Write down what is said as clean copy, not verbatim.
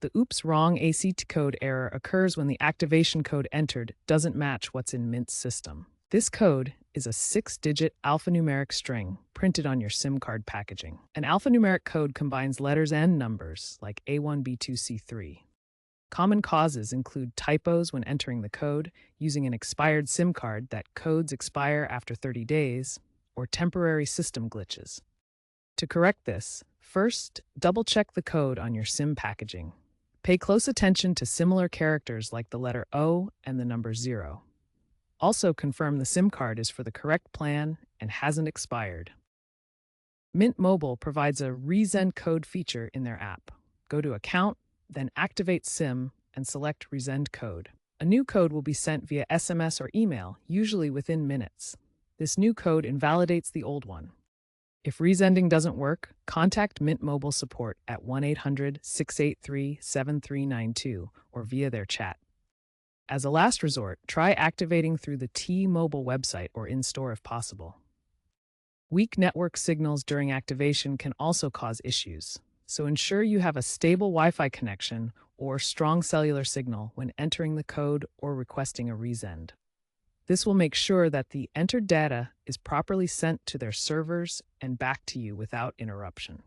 The oops wrong ACT code error occurs when the activation code entered doesn't match what's in Mint's system. This code is a 6-digit alphanumeric string printed on your SIM card packaging. An alphanumeric code combines letters and numbers like A1, B2, C3. Common causes include typos when entering the code, using an expired SIM card that codes expire after 30 days, or temporary system glitches. To correct this, first, double-check the code on your SIM packaging. Pay close attention to similar characters like the letter O and the number 0. Also confirm the SIM card is for the correct plan and hasn't expired. Mint Mobile provides a Resend code feature in their app. Go to Account, then activate SIM and select Resend code. A new code will be sent via SMS or email, usually within minutes. This new code invalidates the old one. If resending doesn't work, contact Mint Mobile support at 1-800-683-7392 or via their chat. As a last resort, try activating through the T-Mobile website or in-store if possible. Weak network signals during activation can also cause issues, so ensure you have a stable Wi-Fi connection or strong cellular signal when entering the code or requesting a resend. This will make sure that the entered data is properly sent to their servers and back to you without interruption.